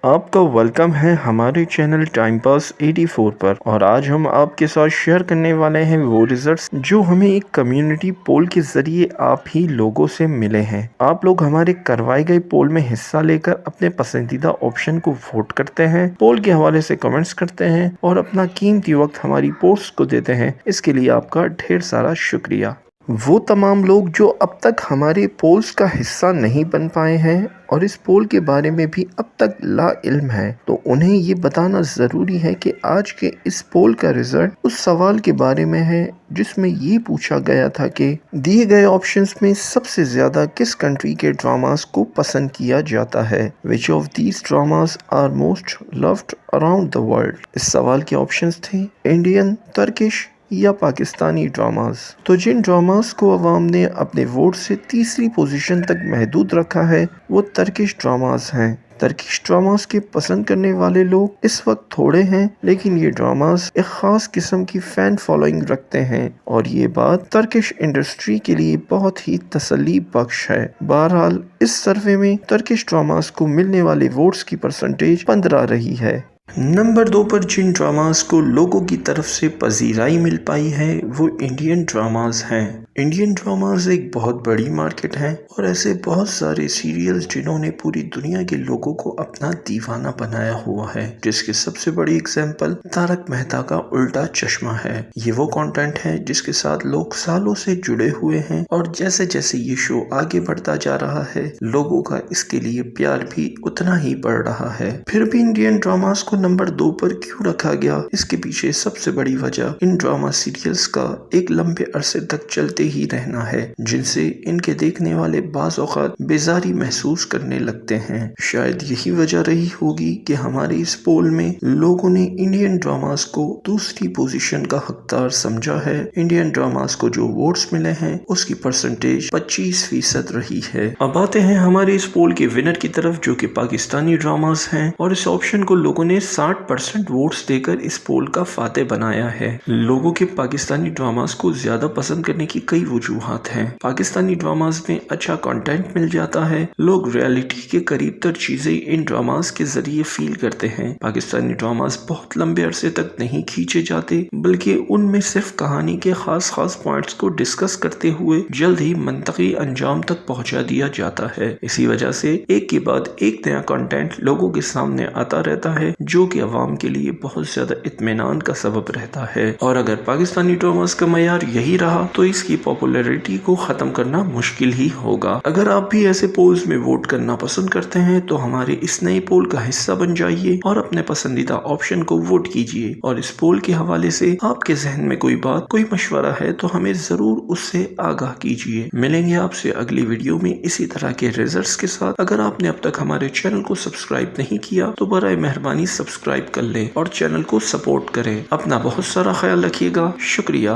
آپ کا ویلکم ہے ہمارے چینل ٹائم پاس 84 پر، اور آج ہم آپ کے ساتھ شیئر کرنے والے ہیں وہ ریزلٹس جو ہمیں ایک کمیونٹی پول کے ذریعے آپ ہی لوگوں سے ملے ہیں۔ آپ لوگ ہمارے کروائے گئے پول میں حصہ لے کر اپنے پسندیدہ آپشن کو ووٹ کرتے ہیں، پول کے حوالے سے کمنٹس کرتے ہیں اور اپنا قیمتی وقت ہماری پوسٹ کو دیتے ہیں۔ اس کے لیے آپ کا ڈھیر سارا شکریہ۔ وہ تمام لوگ جو اب تک ہمارے پولز کا حصہ نہیں بن پائے ہیں اور اس پول کے بارے میں بھی اب تک لا علم ہے، تو انہیں یہ بتانا ضروری ہے کہ آج کے اس پول کا رزلٹ اس سوال کے بارے میں ہے جس میں یہ پوچھا گیا تھا کہ دیے گئے آپشنز میں سب سے زیادہ کس کنٹری کے ڈراماز کو پسند کیا جاتا ہے۔ Which of these dramas are most loved around the world؟ اس سوال کے آپشنز تھے انڈین، ترکش یا پاکستانی ڈراماز۔ تو جن ڈراماز کو عوام نے اپنے ووٹ سے تیسری پوزیشن تک محدود رکھا ہے وہ ترکش ڈراماز ہیں۔ ترکش ڈراماز کے پسند کرنے والے لوگ اس وقت تھوڑے ہیں، لیکن یہ ڈراماز ایک خاص قسم کی فین فالوئنگ رکھتے ہیں اور یہ بات ترکش انڈسٹری کے لیے بہت ہی تسلی بخش ہے۔ بہرحال اس سروے میں ترکش ڈراماز کو ملنے والے ووٹس کی پرسنٹیج 15 رہی ہے۔ نمبر 2 پر جن ڈراماز کو لوگوں کی طرف سے پذیرائی مل پائی ہے وہ انڈین ڈراماز ہیں۔ انڈین ڈراماز ایک بہت بڑی مارکیٹ ہے اور ایسے بہت سارے سیریلز جنہوں نے پوری دنیا کے لوگوں کو اپنا دیوانہ بنایا ہوا ہے، جس کے سب سے بڑی اگزامپل تارک مہتا کا الٹا چشمہ ہے۔ یہ وہ کانٹینٹ ہے جس کے ساتھ لوگ سالوں سے جڑے ہوئے ہیں اور جیسے جیسے یہ شو آگے بڑھتا جا رہا ہے لوگوں کا اس کے لیے پیار بھی اتنا ہی بڑھ رہا ہے۔ پھر بھی انڈین ڈراماز کو نمبر 2 پر کیوں رکھا گیا؟ اس کے پیچھے سب سے بڑی وجہ ان ڈراما سیریلز کا ایک لمبے عرصے تک چلتے ہی رہنا ہے، جن سے ان کے دیکھنے والے بعض اوقات بیزاری محسوس کرنے لگتے ہیں۔ شاید یہی وجہ رہی ہوگی کہ ہمارے اس پول میں لوگوں نے انڈین ڈراماز کو دوسری پوزیشن کا حقدار سمجھا ہے۔ انڈین ڈراماز کو جو ووٹس ملے ہیں اس کی پرسنٹیج 25% رہی ہے۔ اب آتے ہیں ہمارے اس پول کے ونر کی طرف جو کہ پاکستانی ڈراماز ہیں، اور اس آپشن کو لوگوں نے 60% ووٹس دے کر اس پول کا فاتح بنایا ہے۔ لوگوں کے پاکستانی ڈراماز کو زیادہ پسند کرنے کی کئی وجوہات ہیں۔ پاکستانی ڈراماز میں اچھا کنٹینٹ مل جاتا ہے، لوگ ریالٹی کے قریب تر چیزیں ان ڈراماز کے ذریعے فیل کرتے ہیں۔ پاکستانی ڈراماز بہت لمبے عرصے تک نہیں کھینچے جاتے، بلکہ ان میں صرف کہانی کے خاص پوائنٹس کو ڈسکس کرتے ہوئے جلد ہی منطقی انجام تک پہنچا دیا جاتا ہے۔ اسی وجہ سے ایک کے بعد ایک نیا کنٹینٹ لوگوں کے سامنے آتا رہتا ہے جو کہ عوام کے لیے بہت زیادہ اطمینان کا سبب رہتا ہے، اور اگر پاکستانی ڈراماز کا معیار یہی رہا تو اس کی پاپولیرٹی کو ختم کرنا مشکل ہی ہوگا۔ اگر آپ بھی ایسے پولز میں ووٹ کرنا پسند کرتے ہیں تو ہمارے اس نئے پول کا حصہ بن جائیے اور اپنے پسندیدہ آپشن کو ووٹ کیجیے، اور اس پول کے حوالے سے آپ کے ذہن میں کوئی بات، کوئی مشورہ ہے تو ہمیں ضرور اس سے آگاہ کیجیے۔ ملیں گے آپ سے اگلی ویڈیو میں اسی طرح کے ریزلٹس کے ساتھ۔ اگر آپ نے اب تک ہمارے چینل کو سبسکرائب نہیں کیا تو برائے مہربانی سبسکرائب کر لیں اور چینل کو سپورٹ کریں۔ اپنا بہت سارا خیال رکھیے گا۔ شکریہ۔